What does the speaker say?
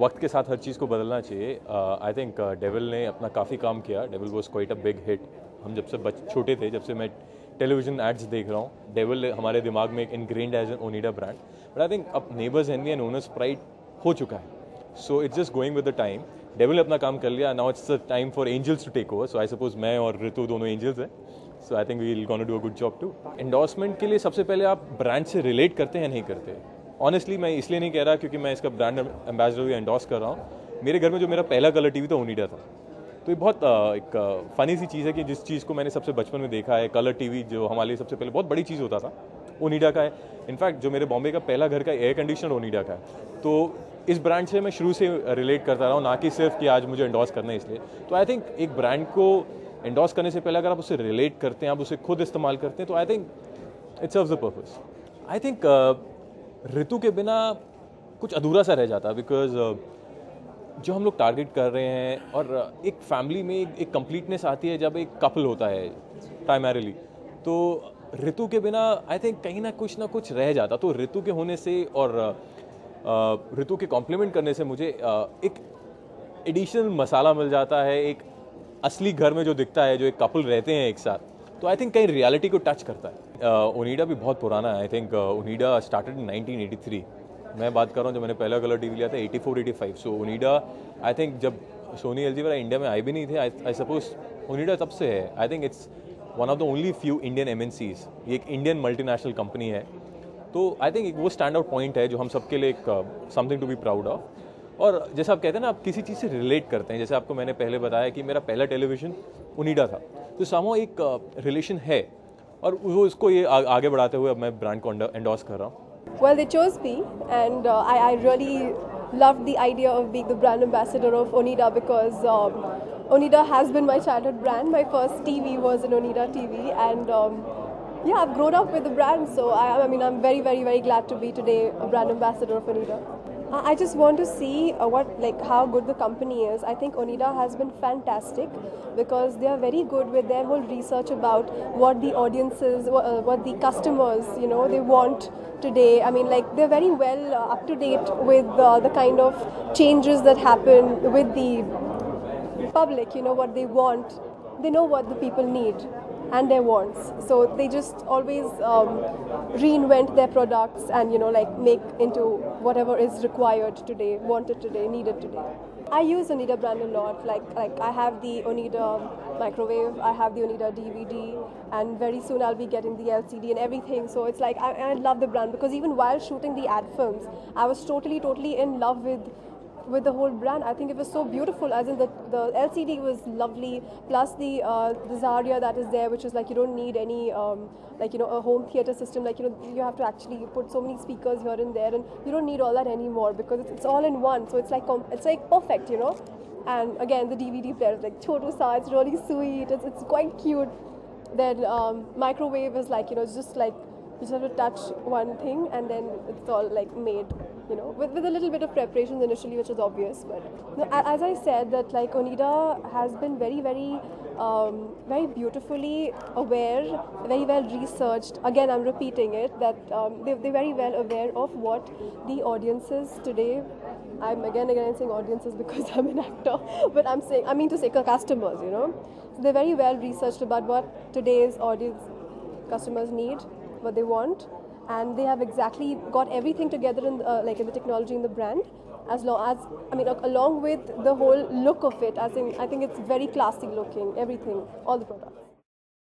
वक्त के साथ हर चीज़ को बदलना चाहिए। आई थिंक डेविल ने अपना काफ़ी काम किया। Devil was quite a big hit. हम जब से छोटे थे, जब से मैं टेलीविजन एड्स देख रहा हूँ, डेविल हमारे दिमाग में एक ingrained as an Onida brand. But I think अब neighbours envy and owners pride हो चुका है। So it's just going with the time. Devil ने अपना काम कर लिया, now it's the time for angels to take over. So I suppose मैं और ऋतु दोनों एंजल्स हैं। So I think we will gonna do a good job too. Endorsement के लिए सबसे पहले आप ब्रांड से रिलेट करते हैं या नहीं करते। ऑनेस्टली मैं इसलिए नहीं कह रहा क्योंकि मैं इसका ब्रांड एम्बेसडर या एंडोर्स कर रहा हूँ। मेरे घर में जो मेरा पहला कलर टीवी था ओनिडा था। तो ये बहुत एक फ़नी सी चीज़ है कि जिस चीज़ को मैंने सबसे बचपन में देखा है, कलर टीवी जो हमारे लिए सबसे पहले बहुत बड़ी चीज़ होता था, ओनिडा का है। इनफैक्ट जो मेरे बॉम्बे का पहला घर का एयर कंडीशनर ओनिडा का है। तो इस ब्रांड से मैं शुरू से रिलेट करता रहा हूँ, ना कि सिर्फ कि आज मुझे एंडोर्स करना है इसलिए। तो आई थिंक एक ब्रांड को एंडोर्स करने से पहले अगर आप उससे रिलेट करते हैं, आप उसे खुद इस्तेमाल करते हैं, तो I think it serves the purpose. I think Ritu के बिना कुछ अधूरा सा रह जाता, बिकॉज जो हम लोग टारगेट कर रहे हैं, और एक फैमिली में एक कंप्लीटनेस आती है जब एक कपल होता है प्राइमरीली। तो ऋतु के बिना आई थिंक कहीं ना कुछ रह जाता। तो ऋतु के होने से और ऋतु के कॉम्प्लीमेंट करने से मुझे एक एडिशनल मसाला मिल जाता है, एक असली घर में जो दिखता है, जो एक कपल रहते हैं एक साथ। तो आई थिंक कहीं रियलिटी को टच करता है। ओनिडा भी बहुत पुराना है। I think Onida started in 1983। मैं बात कर रहा हूँ जब मैंने पहला कलर टीवी लिया था 84-85। सो ओनिडा आई थिंक जब सोनी एलजी वाला इंडिया में आए भी नहीं थे, आई सपोज ओनिडा तब से है। I think it's one of the only few Indian MNCs. ये एक इंडियन मल्टीनेशनल कंपनी है। तो आई थिंक वो स्टैंड आउट पॉइंट है जो हम सबके लिए एक something to be proud of. और जैसे आप कहते हैं ना, आप किसी चीज़ से रिलेट करते हैं। जैसे आपको मैंने पहले बताया कि मेरा पहला टेलीविजन ओनिडा था, तो समहाउ एक रिलेशन है, और वो इसको ये आगे बढ़ाते हुए अब मैं ब्रांड को एंडोर्स कर रहा हूँ। Well, they chose me, and I really loved the idea of being the brand ambassador of Onida because Onida has been my childhood brand. My first TV was an Onida TV, and yeah, I've grown up with the brand, so I mean, I'm very, very, very glad to be today a brand ambassador of Onida. I just want to see how good the company is. I think Onida has been fantastic because they are very good with their whole research about what the audiences, what the customers, they want today. I mean, they're very well up to date with the kind of changes that happen with the public. What they want. They know what the people need and their wants, so they just always reinvent their products and make into whatever is required today, wanted today, needed today. I use Onida brand a lot. Like I have the Onida microwave, I have the Onida DVD, and very soon I'll be getting the LCD and everything. So it's like I love the brand because even while shooting the ad films, I was totally in love with the whole brand. I think it was so beautiful, as in the LCD was lovely, plus the Zaria that is there, which is like you don't need any a home theater system, you have to actually put so many speakers here and there, and you don't need all that anymore because it's all in one. So it's like perfect, and again the DVD player is like chotu sa, it's really sweet, it's quite cute. Then microwave is it's just like you just have to touch one thing and then it's all made, with a little bit of preparations initially, which is obvious. But as I said, that Onida has been very, very, very beautifully aware, very well researched. Again, I'm repeating it, that they're very well aware of what the audiences today. I'm again saying audiences because I'm an actor, but I mean to say customers, So they're very well researched about what today's customers need, what they want, and they have exactly got everything together in in the technology in the brand, along with the whole look of it. As in, I think it's very classy looking, everything, all the products.